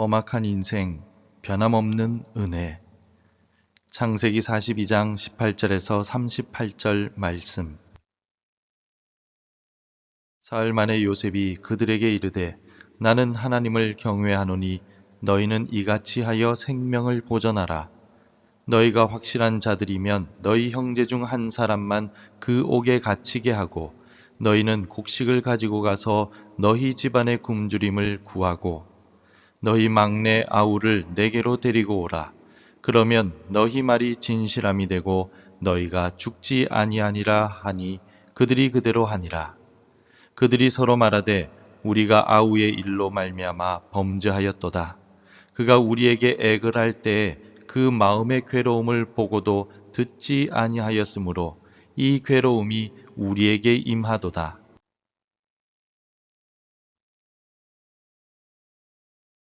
험악한 인생, 변함없는 은혜. 창세기 42장 18절에서 38절 말씀. 사흘 만에 요셉이 그들에게 이르되 나는 하나님을 경외하노니 너희는 이같이 하여 생명을 보전하라. 너희가 확실한 자들이면 너희 형제 중 한 사람만 그 옥에 갇히게 하고 너희는 곡식을 가지고 가서 너희 집안의 굶주림을 구하고 너희 막내 아우를 내게로 데리고 오라. 그러면 너희 말이 진실함이 되고 너희가 죽지 아니하니라 하니 그들이 그대로 하니라. 그들이 서로 말하되 우리가 아우의 일로 말미암아 범죄하였도다. 그가 우리에게 애걸 할 때에 그 마음의 괴로움을 보고도 듣지 아니하였으므로 이 괴로움이 우리에게 임하도다.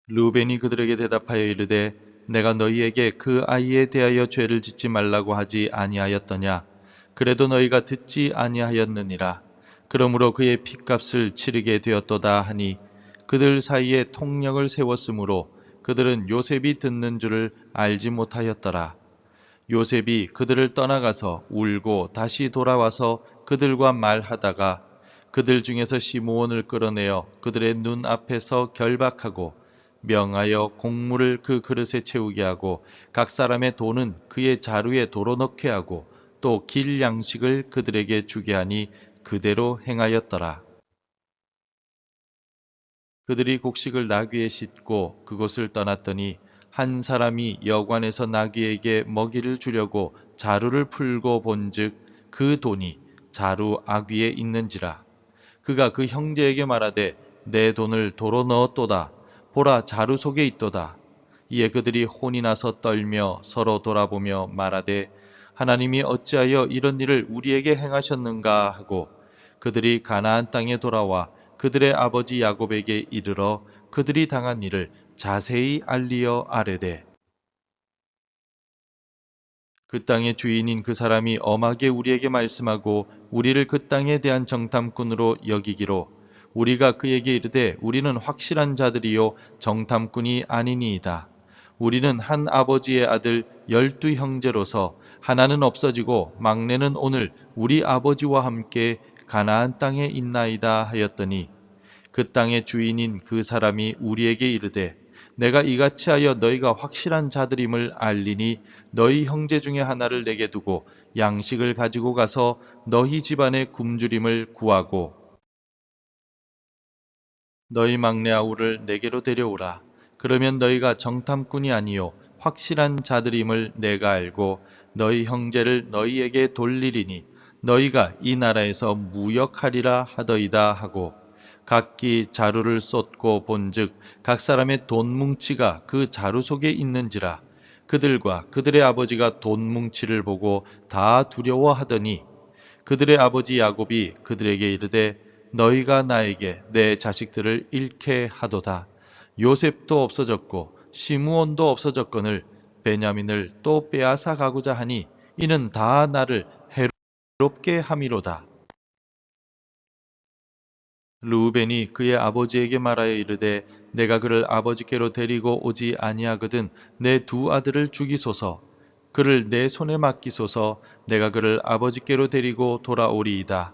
루벤이 그들에게 대답하여 이르되 내가 너희에게 그 아이에 대하여 죄를 짓지 말라고 하지 아니하였더냐. 그래도 너희가 듣지 아니하였느니라. 그러므로 그의 핏값을 치르게 되었도다 하니 그들 사이에 통력을 세웠으므로 그들은 요셉이 듣는 줄을 알지 못하였더라. 요셉이 그들을 떠나가서 울고 다시 돌아와서 그들과 말하다가 그들 중에서 시므온을 끌어내어 그들의 눈 앞에서 결박하고 명하여 곡물을 그 그릇에 채우게 하고 각 사람의 돈은 그의 자루에 도로 넣게 하고 또 길 양식을 그들에게 주게 하니 그대로 행하였더라. 그들이 곡식을 나귀에 싣고 그곳을 떠났더니 한 사람이 여관에서 나귀에게 먹이를 주려고 자루를 풀고 본즉 그 돈이 자루 아귀에 있는지라. 그가 그 형제에게 말하되 내 돈을 도로 넣었도다. 보라 자루 속에 있도다. 이에 그들이 혼이 나서 떨며 서로 돌아보며 말하되 하나님이 어찌하여 이런 일을 우리에게 행하셨는가 하고 그들이 가나안 땅에 돌아와 그들의 아버지 야곱에게 이르러 그들이 당한 일을 자세히 알리어 아뢰되 그 땅의 주인인 그 사람이 엄하게 우리에게 말씀하고 우리를 그 땅에 대한 정탐꾼으로 여기기로 우리가 그에게 이르되 우리는 확실한 자들이요 정탐꾼이 아니니이다. 우리는 한 아버지의 아들 12형제로서 하나는 없어지고 막내는 오늘 우리 아버지와 함께 가나안 땅에 있나이다 하였더니 그 땅의 주인인 그 사람이 우리에게 이르되 내가 이같이 하여 너희가 확실한 자들임을 알리니 너희 형제 중에 하나를 내게 두고 양식을 가지고 가서 너희 집안의 굶주림을 구하고 너희 막내 아우를 내게로 데려오라. 그러면 너희가 정탐꾼이 아니요 확실한 자들임을 내가 알고 너희 형제를 너희에게 돌리리니 너희가 이 나라에서 무역하리라 하더이다 하고 각기 자루를 쏟고 본즉 각 사람의 돈 뭉치가 그 자루 속에 있는지라. 그들과 그들의 아버지가 돈 뭉치를 보고 다 두려워하더니 그들의 아버지 야곱이 그들에게 이르되 너희가 나에게 내 자식들을 잃게 하도다. 요셉도 없어졌고 시므온도 없어졌거늘 베냐민을 또 빼앗아 가고자 하니 이는 다 나를 해롭게 함이로다. 르우벤이 그의 아버지에게 말하여 이르되 내가 그를 아버지께로 데리고 오지 아니하거든 내 두 아들을 죽이소서. 그를 내 손에 맡기소서. 내가 그를 아버지께로 데리고 돌아오리이다.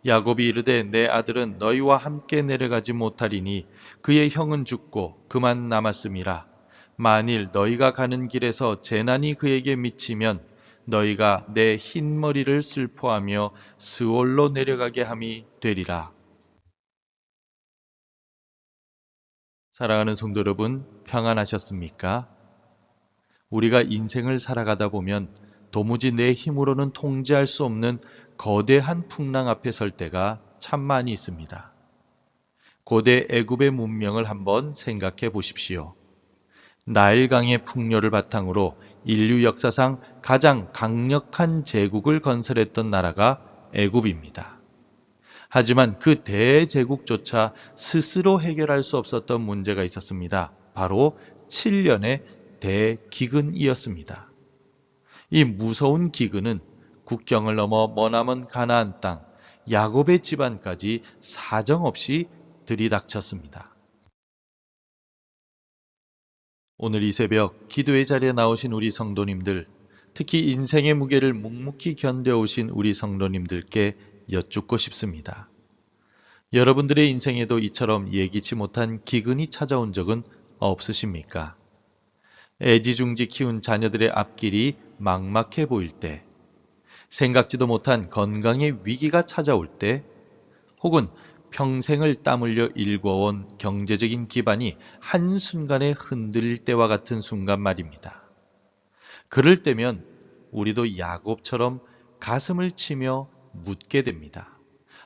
야곱이 이르되 내 아들은 너희와 함께 내려가지 못하리니 그의 형은 죽고 그만 남았음이라. 만일 너희가 가는 길에서 재난이 그에게 미치면 너희가 내 흰 머리를 슬퍼하며 스올로 내려가게 함이 되리라. 사랑하는 성도 여러분, 평안하셨습니까? 우리가 인생을 살아가다 보면 도무지 내 힘으로는 통제할 수 없는 거대한 풍랑 앞에 설 때가 참 많이 있습니다. 고대 애굽의 문명을 한번 생각해 보십시오. 나일강의 풍요를 바탕으로 인류 역사상 가장 강력한 제국을 건설했던 나라가 애굽입니다. 하지만 그 대제국조차 스스로 해결할 수 없었던 문제가 있었습니다. 바로 7년의 대기근이었습니다. 이 무서운 기근은 국경을 넘어 머나먼 가나안 땅, 야곱의 집안까지 사정없이 들이닥쳤습니다. 오늘 이 새벽 기도의 자리에 나오신 우리 성도님들, 특히 인생의 무게를 묵묵히 견뎌오신 우리 성도님들께 여쭙고 싶습니다. 여러분들의 인생에도 이처럼 예기치 못한 기근이 찾아온 적은 없으십니까? 애지중지 키운 자녀들의 앞길이 막막해 보일 때, 생각지도 못한 건강의 위기가 찾아올 때, 혹은 평생을 땀 흘려 일궈온 경제적인 기반이 한순간에 흔들릴 때와 같은 순간 말입니다. 그럴 때면 우리도 야곱처럼 가슴을 치며 묻게 됩니다.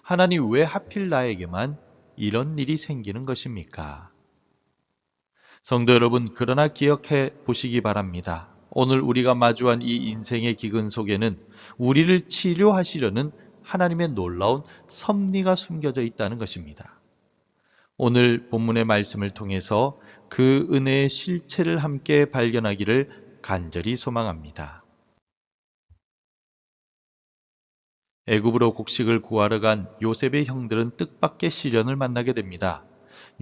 하나님, 왜 하필 나에게만 이런 일이 생기는 것입니까? 성도 여러분, 그러나 기억해 보시기 바랍니다. 오늘 우리가 마주한 이 인생의 기근 속에는 우리를 치료하시려는 하나님의 놀라운 섭리가 숨겨져 있다는 것입니다. 오늘 본문의 말씀을 통해서 그 은혜의 실체를 함께 발견하기를 간절히 소망합니다. 애굽으로 곡식을 구하러 간 요셉의 형들은 뜻밖의 시련을 만나게 됩니다.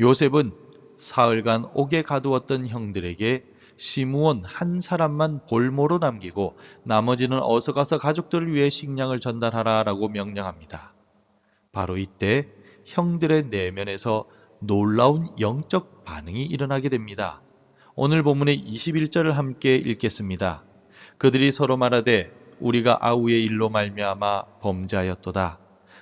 요셉은 사흘간 옥에 가두었던 형들에게 시므온 한 사람만 볼모로 남기고 나머지는 어서 가서 가족들을 위해 식량을 전달하라라고 명령합니다. 바로 이때 형들의 내면에서 놀라운 영적 반응이 일어나게 됩니다. 오늘 본문의 21절을 함께 읽겠습니다. 그들이 서로 말하되 우리가 아우의 일로 말미암아 범죄하였도다.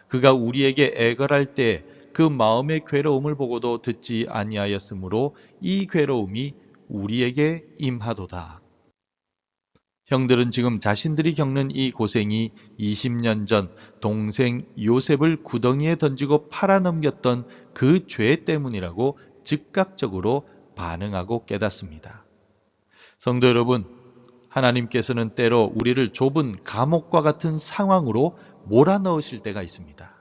그가 우리에게 애걸할 때 그 마음의 괴로움을 보고도 듣지 아니하였으므로 이 괴로움이 우리에게 임하도다. 형들은 지금 자신들이 겪는 이 고생이 20년 전 동생 요셉을 구덩이에 던지고 팔아넘겼던 그 죄 때문이라고 즉각적으로 반응하고 깨닫습니다. 성도 여러분, 하나님께서는 때로 우리를 좁은 감옥과 같은 상황으로 몰아넣으실 때가 있습니다.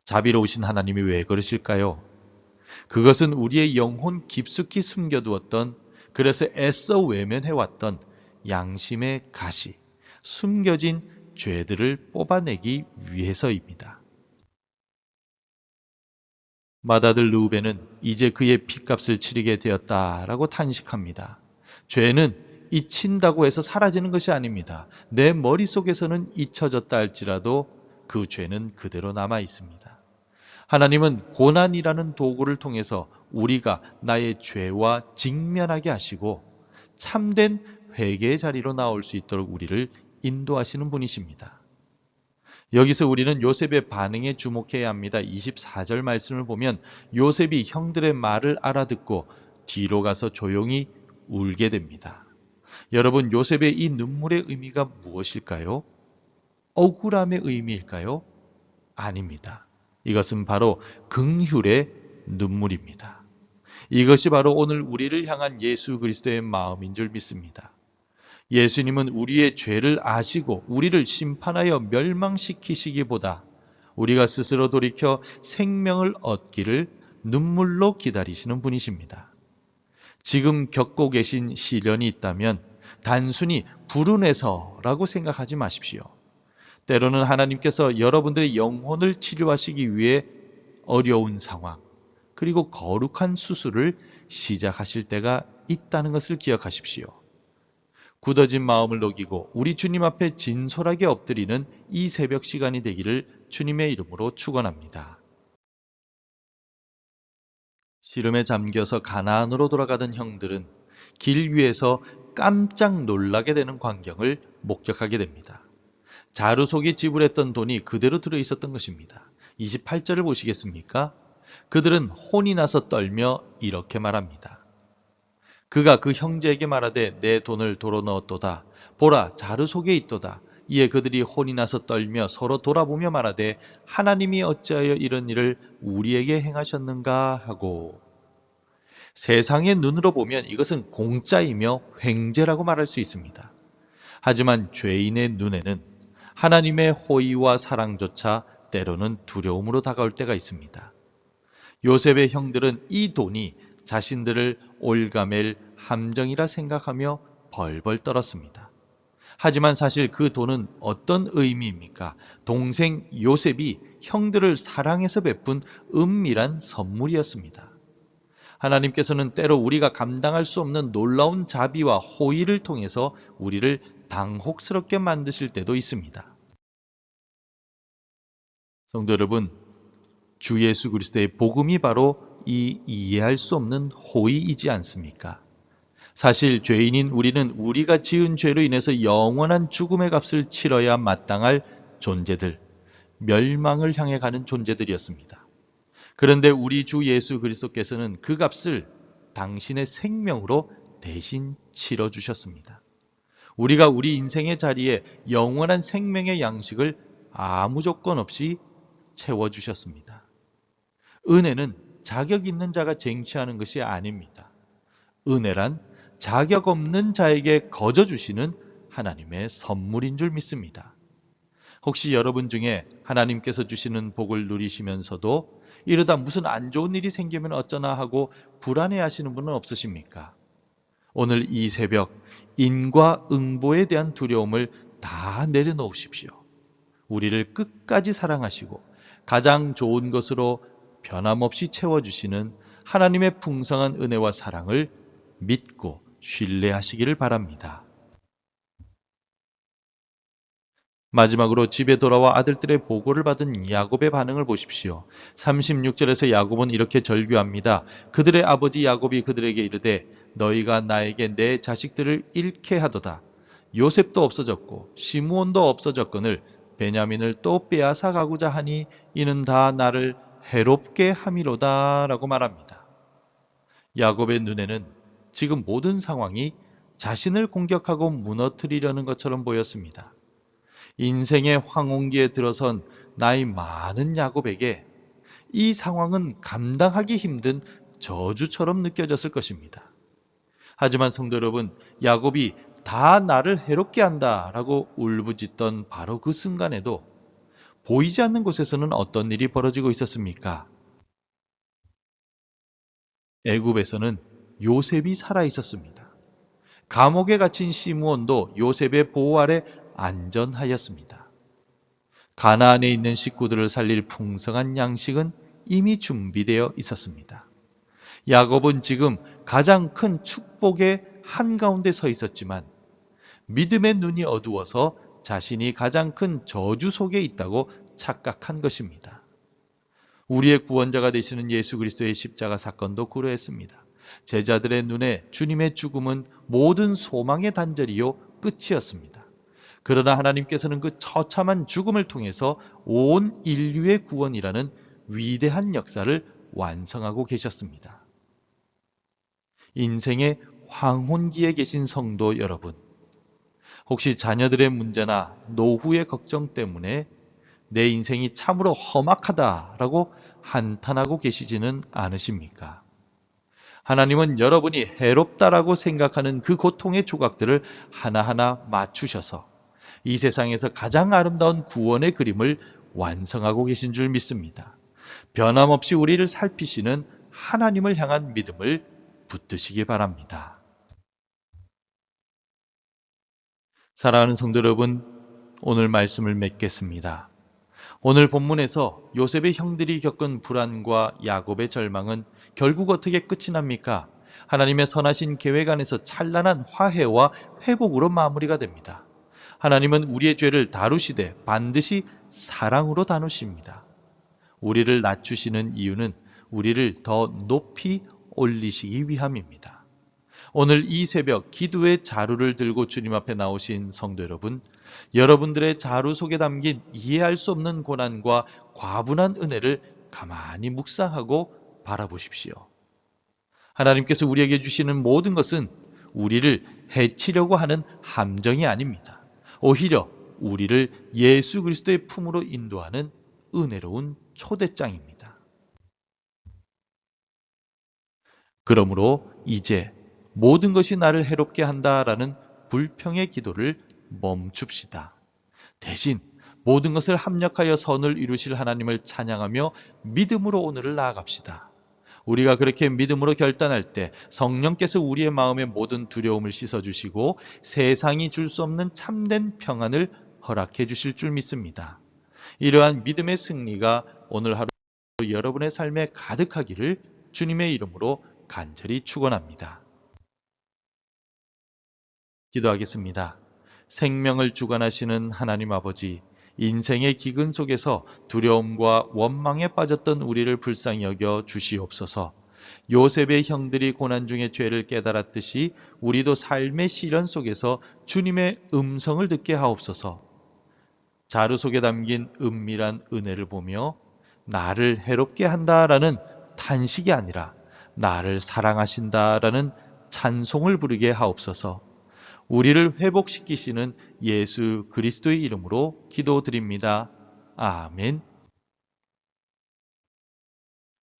자비로우신 하나님이 왜 그러실까요? 그것은 우리의 영혼 깊숙이 숨겨두었던, 그래서 애써 외면해왔던 양심의 가시, 숨겨진 죄들을 뽑아내기 위해서입니다. 맏아들 르우벤은 이제 그의 핏값을 치르게 되었다라고 탄식합니다. 죄는 잊힌다고 해서 사라지는 것이 아닙니다. 내 머릿속에서는 잊혀졌다 할지라도 그 죄는 그대로 남아 있습니다. 하나님은 고난이라는 도구를 통해서 우리가 나의 죄와 직면하게 하시고 참된 회개의 자리로 나올 수 있도록 우리를 인도하시는 분이십니다. 여기서 우리는 요셉의 반응에 주목해야 합니다. 24절 말씀을 보면 요셉이 형들의 말을 알아듣고 뒤로 가서 조용히 울게 됩니다. 여러분, 요셉의 이 눈물의 의미가 무엇일까요? 억울함의 의미일까요? 아닙니다. 이것은 바로 긍휼의 눈물입니다. 이것이 바로 오늘 우리를 향한 예수 그리스도의 마음인 줄 믿습니다. 예수님은 우리의 죄를 아시고 우리를 심판하여 멸망시키시기보다 우리가 스스로 돌이켜 생명을 얻기를 눈물로 기다리시는 분이십니다. 지금 겪고 계신 시련이 있다면 단순히 불운해서라고 생각하지 마십시오. 때로는 하나님께서 여러분들의 영혼을 치료하시기 위해 어려운 상황, 그리고 거룩한 수술을 시작하실 때가 있다는 것을 기억하십시오. 굳어진 마음을 녹이고 우리 주님 앞에 진솔하게 엎드리는 이 새벽 시간이 되기를 주님의 이름으로 축원합니다. 시름에 잠겨서 가나안으로 돌아가던 형들은 길 위에서 깜짝 놀라게 되는 광경을 목격하게 됩니다. 자루 속에 지불했던 돈이 그대로 들어있었던 것입니다. 28절을 보시겠습니까? 그들은 혼이 나서 떨며 이렇게 말합니다. 그가 그 형제에게 말하되 내 돈을 도로 넣었도다. 보라, 자루 속에 있도다. 이에 그들이 혼이 나서 떨며 서로 돌아보며 말하되 하나님이 어찌하여 이런 일을 우리에게 행하셨는가 하고, 세상의 눈으로 보면 이것은 공짜이며 횡재라고 말할 수 있습니다. 하지만 죄인의 눈에는 하나님의 호의와 사랑조차 때로는 두려움으로 다가올 때가 있습니다. 요셉의 형들은 이 돈이 자신들을 올가맬 함정이라 생각하며 벌벌 떨었습니다. 하지만 사실 그 돈은 어떤 의미입니까? 동생 요셉이 형들을 사랑해서 베푼 은밀한 선물이었습니다. 하나님께서는 때로 우리가 감당할 수 없는 놀라운 자비와 호의를 통해서 우리를 당혹스럽게 만드실 때도 있습니다. 성도 여러분, 주 예수 그리스도의 복음이 바로 이 이해할 수 없는 호의이지 않습니까? 사실 죄인인 우리는 우리가 지은 죄로 인해서 영원한 죽음의 값을 치러야 마땅할 존재들, 멸망을 향해 가는 존재들이었습니다. 그런데 우리 주 예수 그리스도께서는 그 값을 당신의 생명으로 대신 치러주셨습니다. 우리가 우리 인생의 자리에 영원한 생명의 양식을 아무 조건 없이 채워주셨습니다. 은혜는 자격 있는 자가 쟁취하는 것이 아닙니다. 은혜란 자격 없는 자에게 거저 주시는 하나님의 선물인 줄 믿습니다. 혹시 여러분 중에 하나님께서 주시는 복을 누리시면서도 이러다 무슨 안 좋은 일이 생기면 어쩌나 하고 불안해하시는 분은 없으십니까? 오늘 이 새벽 인과응보에 대한 두려움을 다 내려놓으십시오. 우리를 끝까지 사랑하시고 가장 좋은 것으로 변함없이 채워주시는 하나님의 풍성한 은혜와 사랑을 믿고 신뢰하시기를 바랍니다. 마지막으로 집에 돌아와 아들들의 보고를 받은 야곱의 반응을 보십시오. 36절에서 야곱은 이렇게 절규합니다. 그들의 아버지 야곱이 그들에게 이르되 너희가 나에게 내 자식들을 잃게 하도다. 요셉도 없어졌고 시므온도 없어졌거늘 베냐민을 또 빼앗아 가고자 하니 이는 다 나를 해롭게 함이로다 라고 말합니다. 야곱의 눈에는 지금 모든 상황이 자신을 공격하고 무너뜨리려는 것처럼 보였습니다. 인생의 황혼기에 들어선 나이 많은 야곱에게 이 상황은 감당하기 힘든 저주처럼 느껴졌을 것입니다. 하지만 성도 여러분, 야곱이 다 나를 해롭게 한다라고 울부짖던 바로 그 순간에도 보이지 않는 곳에서는 어떤 일이 벌어지고 있었습니까? 애굽에서는 요셉이 살아 있었습니다. 감옥에 갇힌 시므온도 요셉의 보호 아래 안전하였습니다. 가나안에 있는 식구들을 살릴 풍성한 양식은 이미 준비되어 있었습니다. 야곱은 지금 가장 큰 축복의 한가운데 서 있었지만 믿음의 눈이 어두워서 자신이 가장 큰 저주 속에 있다고 착각한 것입니다. 우리의 구원자가 되시는 예수 그리스도의 십자가 사건도 그러했습니다. 제자들의 눈에 주님의 죽음은 모든 소망의 단절이요 끝이었습니다. 그러나 하나님께서는 그 처참한 죽음을 통해서 온 인류의 구원이라는 위대한 역사를 완성하고 계셨습니다. 인생의 황혼기에 계신 성도 여러분, 혹시 자녀들의 문제나 노후의 걱정 때문에 내 인생이 참으로 험악하다라고 한탄하고 계시지는 않으십니까? 하나님은 여러분이 해롭다라고 생각하는 그 고통의 조각들을 하나하나 맞추셔서 이 세상에서 가장 아름다운 구원의 그림을 완성하고 계신 줄 믿습니다. 변함없이 우리를 살피시는 하나님을 향한 믿음을 붙드시기 바랍니다. 사랑하는 성도 여러분, 오늘 말씀을 맺겠습니다. 오늘 본문에서 요셉의 형들이 겪은 불안과 야곱의 절망은 결국 어떻게 끝이 납니까? 하나님의 선하신 계획 안에서 찬란한 화해와 회복으로 마무리가 됩니다. 하나님은 우리의 죄를 다루시되 반드시 사랑으로 다루십니다. 우리를 낮추시는 이유는 우리를 더 높이 올리시기 위함입니다. 오늘 이 새벽 기도의 자루를 들고 주님 앞에 나오신 성도 여러분, 여러분들의 자루 속에 담긴 이해할 수 없는 고난과 과분한 은혜를 가만히 묵상하고 바라보십시오. 하나님께서 우리에게 주시는 모든 것은 우리를 해치려고 하는 함정이 아닙니다. 오히려 우리를 예수 그리스도의 품으로 인도하는 은혜로운 초대장입니다. 그러므로 이제 모든 것이 나를 해롭게 한다라는 불평의 기도를 멈춥시다. 대신 모든 것을 합력하여 선을 이루실 하나님을 찬양하며 믿음으로 오늘을 나아갑시다. 우리가 그렇게 믿음으로 결단할 때 성령께서 우리의 마음의 모든 두려움을 씻어주시고 세상이 줄 수 없는 참된 평안을 허락해 주실 줄 믿습니다. 이러한 믿음의 승리가 오늘 하루 여러분의 삶에 가득하기를 주님의 이름으로 간절히 축원합니다. 기도하겠습니다. 생명을 주관하시는 하나님 아버지, 인생의 기근 속에서 두려움과 원망에 빠졌던 우리를 불쌍히 여겨 주시옵소서. 요셉의 형들이 고난 중에 죄를 깨달았듯이 우리도 삶의 시련 속에서 주님의 음성을 듣게 하옵소서. 자루 속에 담긴 은밀한 은혜를 보며 나를 해롭게 한다라는 탄식이 아니라 나를 사랑하신다라는 찬송을 부르게 하옵소서. 우리를 회복시키시는 예수 그리스도의 이름으로 기도드립니다. 아멘.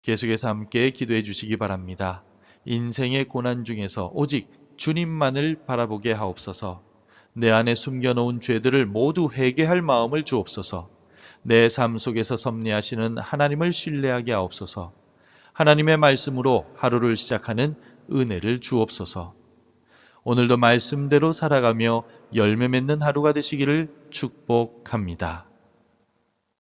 계속해서 함께 기도해 주시기 바랍니다. 인생의 고난 중에서 오직 주님만을 바라보게 하옵소서. 내 안에 숨겨놓은 죄들을 모두 회개할 마음을 주옵소서. 내 삶 속에서 섭리하시는 하나님을 신뢰하게 하옵소서. 하나님의 말씀으로 하루를 시작하는 은혜를 주옵소서. 오늘도 말씀대로 살아가며 열매 맺는 하루가 되시기를 축복합니다.